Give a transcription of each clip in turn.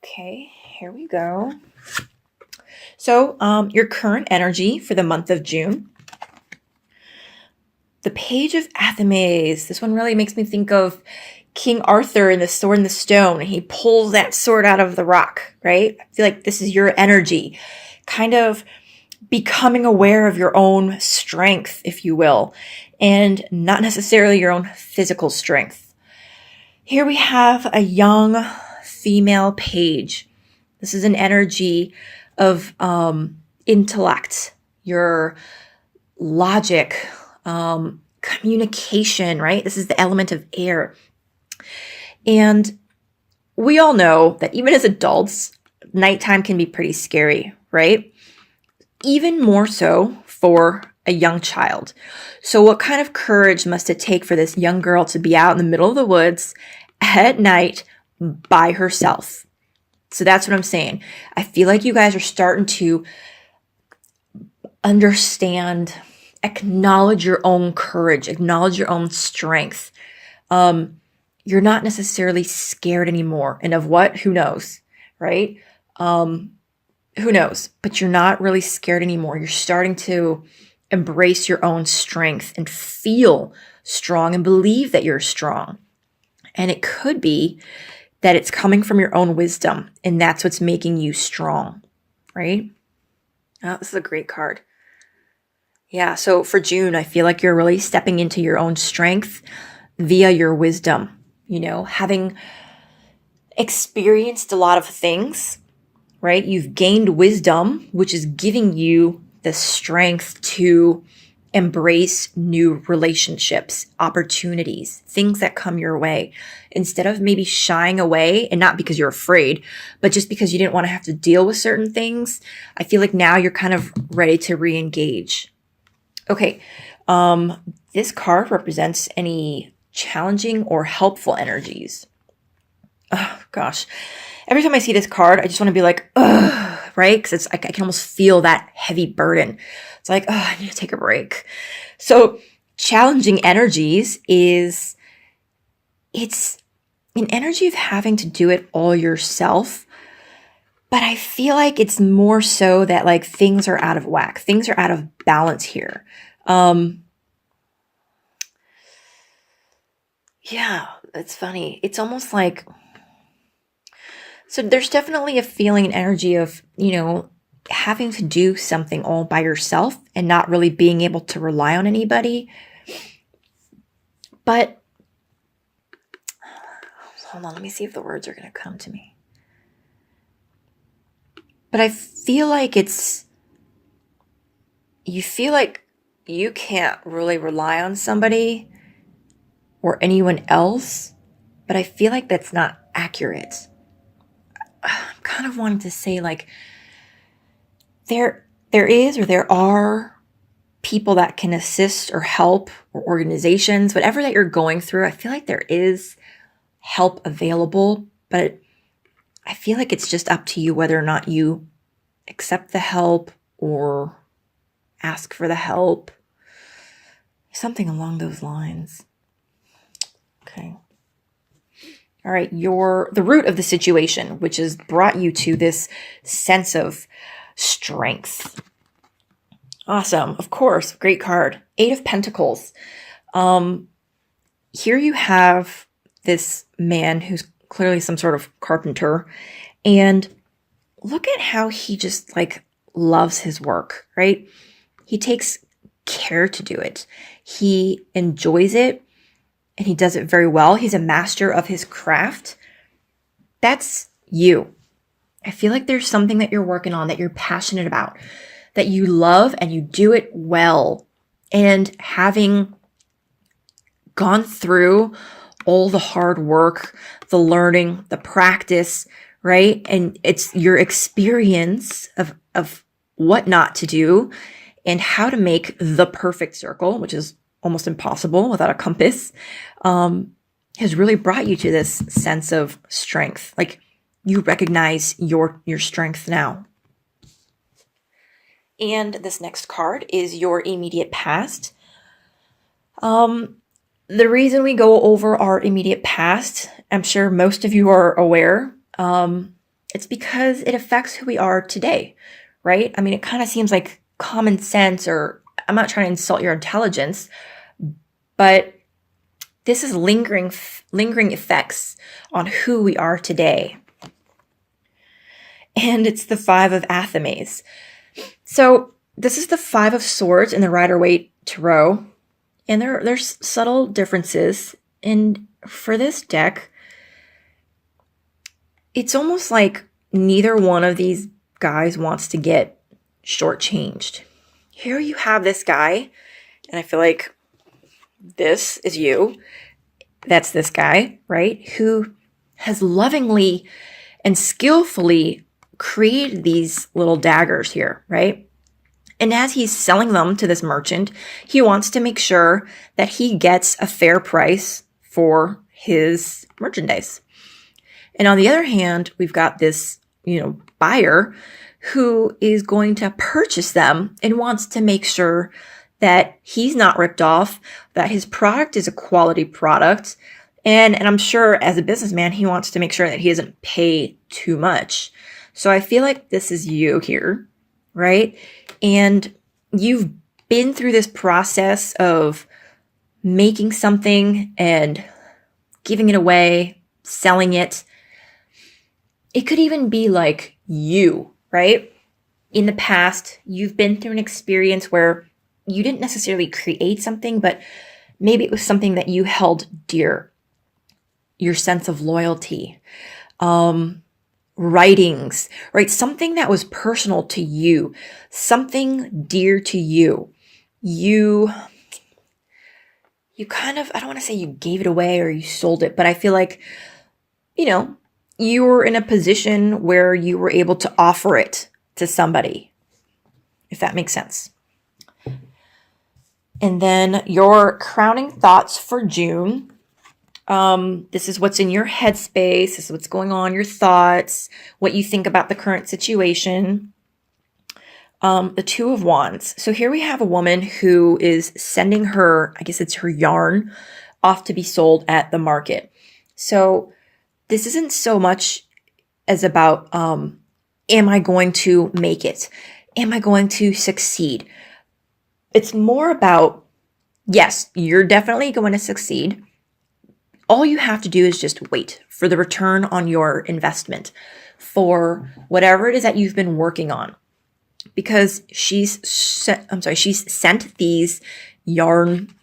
Okay, here we go. So, your current energy for the month of June. The Page of Athames. This one really makes me think of King Arthur and the Sword and the Stone. And he pulls that sword out of the rock, right? I feel like this is your energy. Kind of becoming aware of your own strength, if you will, and not necessarily your own physical strength. Here we have a young female page. This is an energy of intellect, your logic, communication, right? This is the element of air. And we all know that even as adults, nighttime can be pretty scary, right? Even more so for a young child. So what kind of courage must it take for this young girl to be out in the middle of the woods at night by herself? So that's what I'm saying. I feel like you guys are starting to understand, acknowledge your own courage, acknowledge your own strength. You're not necessarily scared anymore. And of what? Who knows, right? Who knows? But you're not really scared anymore. You're starting to embrace your own strength and feel strong and believe that you're strong. And it could be that it's coming from your own wisdom, and that's what's making you strong, right? Oh, this is a great card. Yeah, so for June, I feel like you're really stepping into your own strength via your wisdom, having experienced a lot of things, right? You've gained wisdom, which is giving you the strength to embrace new relationships, opportunities, things that come your way. Instead of maybe shying away, and not because you're afraid, but just because you didn't want to have to deal with certain things, I feel like now you're kind of ready to re-engage. Okay, this card represents any challenging or helpful energies. Oh, gosh. Every time I see this card, I just want to be like, ugh, right? Because it's like I can almost feel that heavy burden. It's like, oh, I need to take a break. So challenging energies it's an energy of having to do it all yourself. But I feel like it's more so that like things are out of whack. Things are out of balance here. Yeah, it's funny. It's almost like, so there's definitely a feeling and energy of, having to do something all by yourself and not really being able to rely on anybody. But hold on, let me see if the words are going to come to me. But I feel like you feel like you can't really rely on somebody or anyone else, but I feel like that's not accurate. I'm kind of wanting to say like there are people that can assist or help, or organizations, whatever that you're going through. I feel like there is help available, but I feel like it's just up to you whether or not you accept the help or ask for the help. Something along those lines. Okay. All right, the root of the situation, which has brought you to this sense of strength. Awesome. Of course. Great card. 8 of Pentacles. Here you have this man who's clearly some sort of carpenter, and look at how he just like loves his work, right? He takes care to do it. He enjoys it, and he does it very well. He's a master of his craft. That's you. I feel like there's something that you're working on that you're passionate about, that you love, and you do it well. And having gone through all the hard work, the learning, the practice, right? And it's your experience of what not to do and how to make the perfect circle, which is almost impossible without a compass, has really brought you to this sense of strength. Like you recognize your strength now. And this next card is your immediate past. The reason we go over our immediate past, I'm sure most of you are aware, It's because it affects who we are today, right? I mean, it kind of seems like common sense, or I'm not trying to insult your intelligence, but this is lingering effects on who we are today. And it's the Five of Athames. So this is the Five of Swords in the Rider-Waite Tarot. And there's subtle differences. And for this deck, it's almost like neither one of these guys wants to get shortchanged. Here you have this guy, and I feel like this is you. That's this guy, right? Who has lovingly and skillfully created these little daggers here, right? And as he's selling them to this merchant, he wants to make sure that he gets a fair price for his merchandise. And on the other hand, we've got this, buyer who is going to purchase them and wants to make sure that he's not ripped off, that his product is a quality product. And I'm sure as a businessman, he wants to make sure that he doesn't pay too much. So I feel like this is you here, right? And you've been through this process of making something and giving it away, selling it. It could even be like you, right? In the past, you've been through an experience where you didn't necessarily create something, but maybe it was something that you held dear. Your sense of loyalty, writings, right? Something that was personal to you, something dear to you. You kind of, I don't want to say you gave it away or you sold it, but I feel like, you were in a position where you were able to offer it to somebody, if that makes sense. And then your crowning thoughts for June. This is what's in your headspace. This is what's going on, your thoughts, what you think about the current situation. The Two of Wands. So here we have a woman who is sending her, I guess it's her yarn, off to be sold at the market. So this isn't so much as about, am I going to make it? Am I going to succeed? It's more about, yes, you're definitely going to succeed. All you have to do is just wait for the return on your investment for whatever it is that you've been working on. Because she's sent these yarn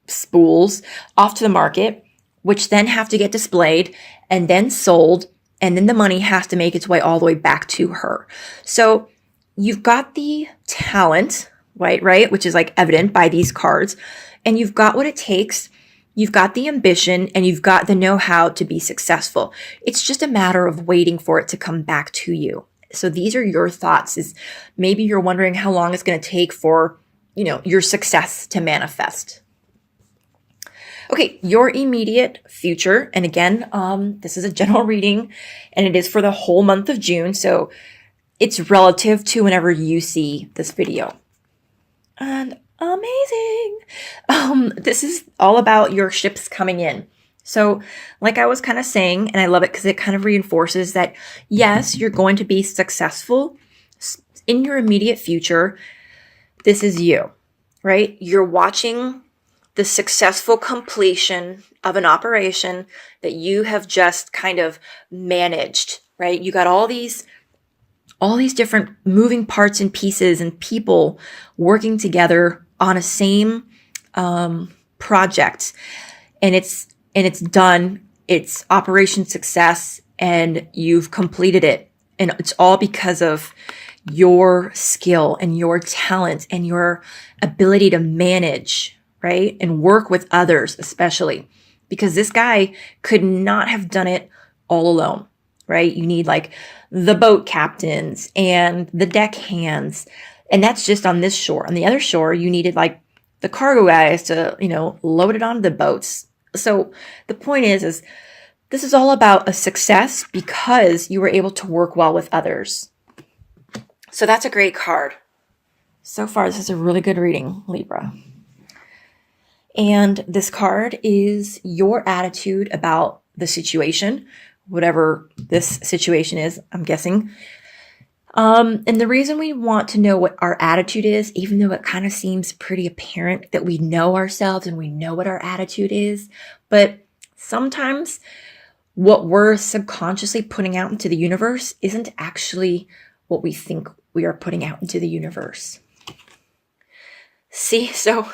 spools off to the market, which then have to get displayed and then sold, and then the money has to make its way all the way back to her. So you've got the talent, right, which is like evident by these cards, and you've got what it takes. You've got the ambition, and you've got the know-how to be successful. It's just a matter of waiting for it to come back to you. So these are your thoughts. Is maybe you're wondering how long it's going to take for, your success to manifest. Okay, your immediate future. And again, this is a general reading, and it is for the whole month of June. So it's relative to whenever you see this video. And amazing. This is all about your ships coming in. So like I was kind of saying, and I love it because it kind of reinforces that, yes, you're going to be successful in your immediate future. This is you, right? You're watching the successful completion of an operation that you have just kind of managed, right? You got all these different moving parts and pieces and people working together on a same project, and it's done. It's operation success, and you've completed it, and it's all because of your skill and your talent and your ability to manage, right? And work with others, especially because this guy could not have done it all alone, right? You need like the boat captains and the deck hands. And that's just on this shore. On the other shore, you needed like the cargo guys to, load it onto the boats. So the point is this is all about a success because you were able to work well with others. So that's a great card. So far, this is a really good reading, Libra. And this card is your attitude about the situation, whatever this situation is, I'm guessing. And the reason we want to know what our attitude is, even though it kind of seems pretty apparent that we know ourselves and we know what our attitude is, but sometimes what we're subconsciously putting out into the universe isn't actually what we think we are putting out into the universe. See, so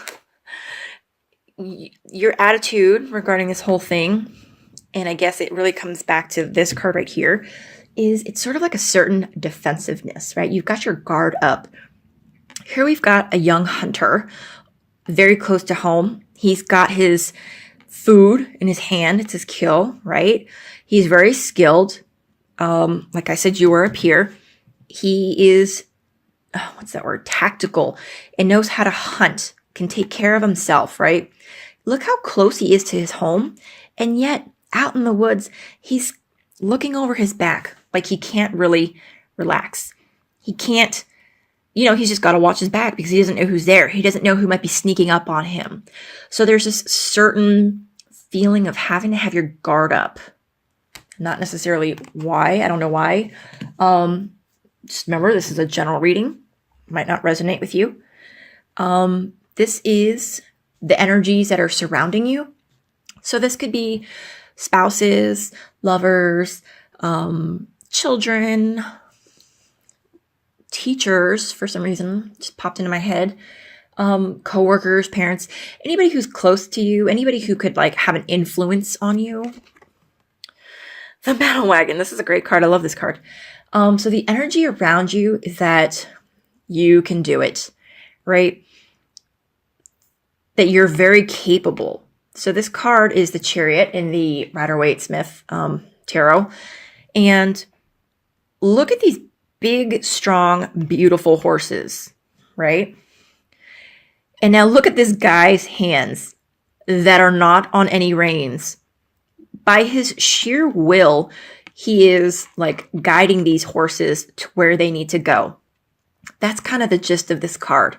your attitude regarding this whole thing, and I guess it really comes back to this card right here, is it's sort of like a certain defensiveness, right? You've got your guard up. Here we've got a young hunter, very close to home. He's got his food in his hand. It's his kill, right? He's very skilled. Like I said, you were up here. He is, what's that word? Tactical, and knows how to hunt, can take care of himself, right? Look how close he is to his home. And yet out in the woods, he's looking over his back like he can't really relax. He can't, he's just got to watch his back because he doesn't know who's there. He doesn't know who might be sneaking up on him. So there's this certain feeling of having to have your guard up. Not necessarily why. I don't know why. Just remember, this is a general reading. Might not resonate with you. This is the energies that are surrounding you. So this could be spouses, lovers, children, teachers, for some reason, just popped into my head, coworkers, parents, anybody who's close to you, anybody who could have an influence on you. The Battle Wagon. This is a great card. I love this card. So the energy around you is that you can do it, right? That you're very capable. So this card is the Chariot in the Rider-Waite-Smith tarot. And look at these big, strong, beautiful horses, right? And now look at this guy's hands that are not on any reins. By his sheer will, he is guiding these horses to where they need to go. That's kind of the gist of this card,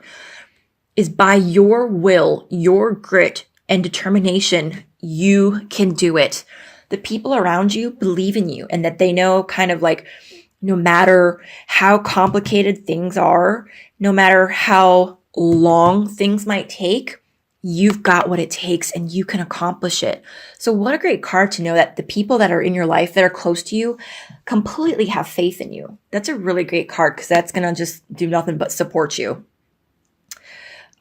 is by your will, your grit and determination, you can do it. The people around you believe in you, and that they know no matter how complicated things are, no matter how long things might take, you've got what it takes and you can accomplish it. So what a great card to know that the people that are in your life that are close to you completely have faith in you. That's a really great card because that's going to just do nothing but support you.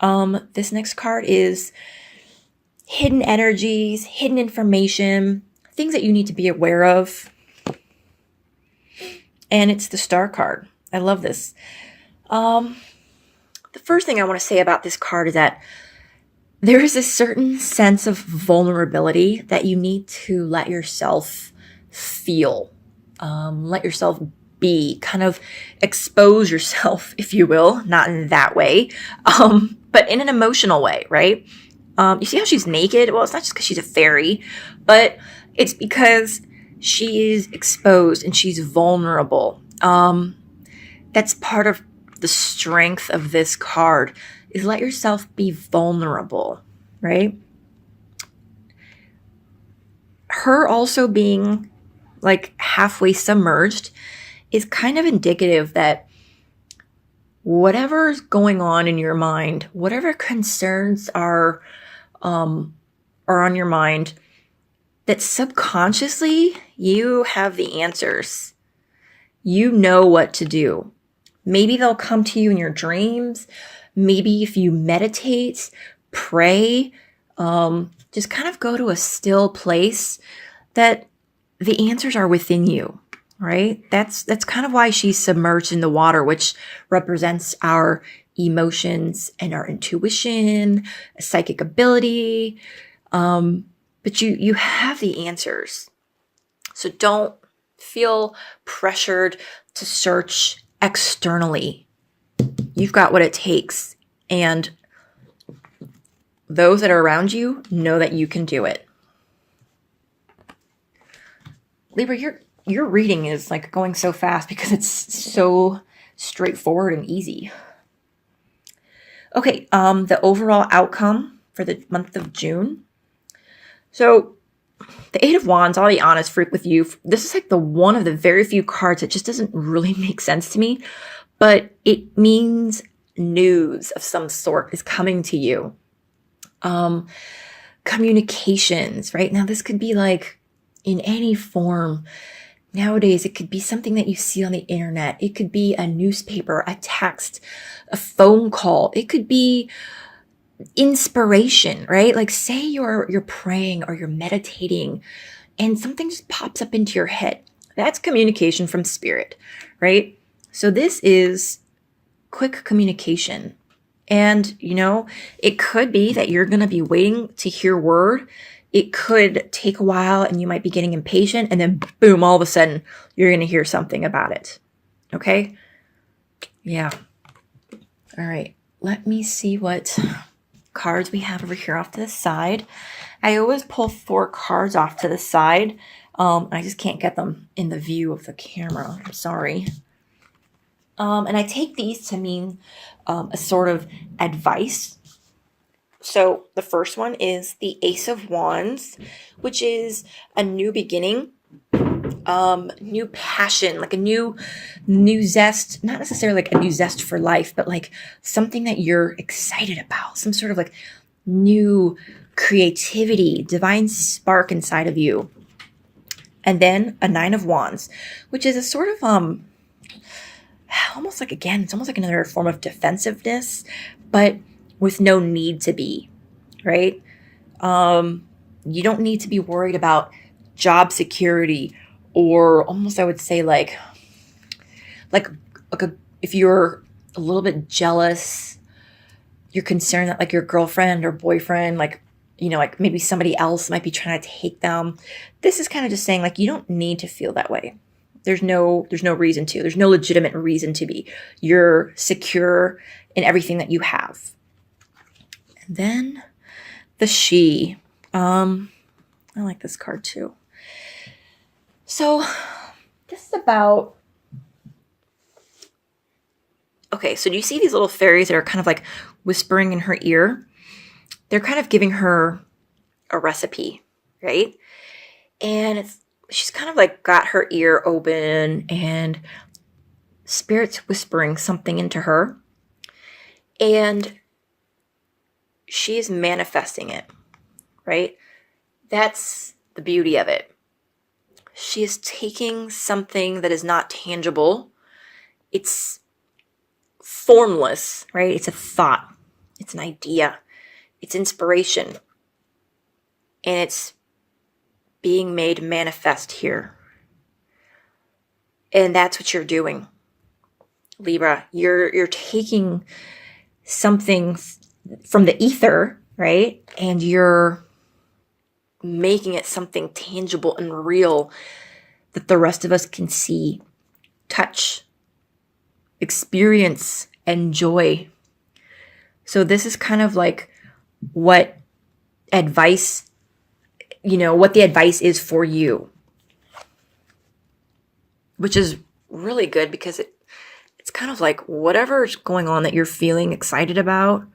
This next card is hidden energies, hidden information, things that you need to be aware of. And it's the Star card. I love this. The first thing I want to say about this card is that there is a certain sense of vulnerability that you need to let yourself feel. Let yourself be, kind of expose yourself, if you will, not in that way, but in an emotional way, right? You see how she's naked? Well, it's not just because she's a fairy, but it's because she is exposed and she's vulnerable. That's part of the strength of this card, is let yourself be vulnerable, right? Her also being halfway submerged is kind of indicative that whatever's going on in your mind, whatever concerns are on your mind, that subconsciously you have the answers. You know what to do. Maybe they'll come to you in your dreams. Maybe if you meditate, pray, just kind of go to a still place, that the answers are within you, right? That's kind of why she's submerged in the water, which represents our emotions and our intuition, psychic ability. But you have the answers. So don't feel pressured to search externally. You've got what it takes. And those that are around you know that you can do it. Libra, your reading is going so fast because it's so straightforward and easy. Okay, the overall outcome for the month of June. So The Eight of Wands, I'll be honest, freak with you. This is like the one of the very few cards that just doesn't really make sense to me, but it means news of some sort is coming to you. Communications, right? Now, this could be like in any form. Nowadays, it could be something that you see on the internet. It could be a newspaper, a text, a phone call. It could be inspiration, right? Like say you're praying or you're meditating and something just pops up into your head. That's communication from spirit, right? So this is quick communication. And, it could be that you're going to be waiting to hear word. It could take a while and you might be getting impatient, and then boom, all of a sudden you're going to hear something about it. Okay? Yeah. All right. Let me see what cards we have over here off to the side. I always pull 4 cards off to the side. I just can't get them in the view of the camera. I'm sorry. And I take these to mean a sort of advice. So the first one is the Ace of Wands, which is a new beginning, new passion, like a new zest, not necessarily like a new zest for life, but like something that you're excited about, some sort of like new creativity, divine spark inside of you. And then a Nine of Wands, which is a sort of, almost like, again, it's almost like another form of defensiveness, but with no need to be, right? You don't need to be worried about job security, or almost, I would say, like if you're a little bit jealous, you're concerned that like your girlfriend or boyfriend, like maybe somebody else might be trying to take them. This is kind of just saying like, you don't need to feel that way. There's no reason to. There's no legitimate reason to be. You're secure in everything that you have. And then the She. I like this card too. So this is about... Okay, so do you see these little fairies that are kind of like whispering in her ear? They're kind of giving her a recipe, right? And she's kind of like got her ear open and spirit's whispering something into her. And she is manifesting it, right? That's the beauty of it. She is taking something that is not tangible. It's formless, right? It's a thought. It's an idea. It's inspiration. And it's being made manifest here. And that's what you're doing, Libra. You're taking something from the ether, right? And you're making it something tangible and real that the rest of us can see, touch, experience, enjoy. So this is kind of like what advice, what the advice is for you, which is really good because it's kind of like whatever's going on that you're feeling excited about,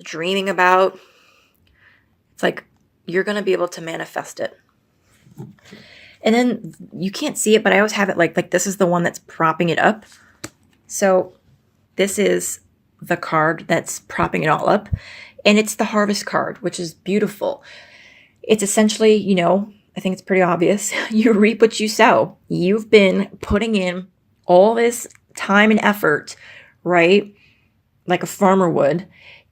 dreaming about, it's like you're going to be able to manifest it. And then you can't see it, but I always have it like this is the one that's propping it up. So this is the card that's propping it all up. And it's the Harvest card, which is beautiful. It's essentially, I think it's pretty obvious. You reap what you sow. You've been putting in all this time and effort, right? Like a farmer would.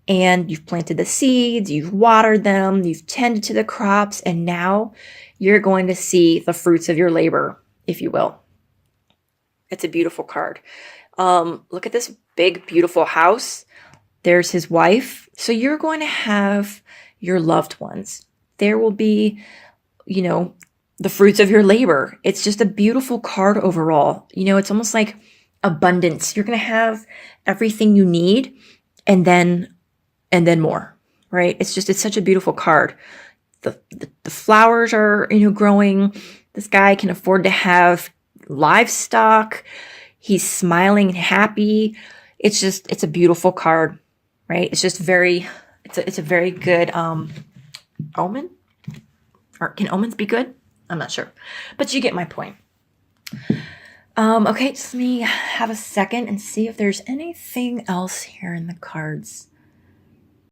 And you've planted the seeds, you've watered them, you've tended to the crops, and now you're going to see the fruits of your labor, if you will. It's a beautiful card. Look at this big, beautiful house. There's his wife. So you're going to have your loved ones. There will be, the fruits of your labor. It's just a beautiful card overall. It's almost like abundance. You're going to have everything you need and then more, right? It's such a beautiful card. The flowers are, growing. This guy can afford to have livestock. He's smiling and happy. It's a beautiful card, right? It's a very good omen. Or can omens be good? I'm not sure. But you get my point. Okay, just let me have a second and see if there's anything else here in the cards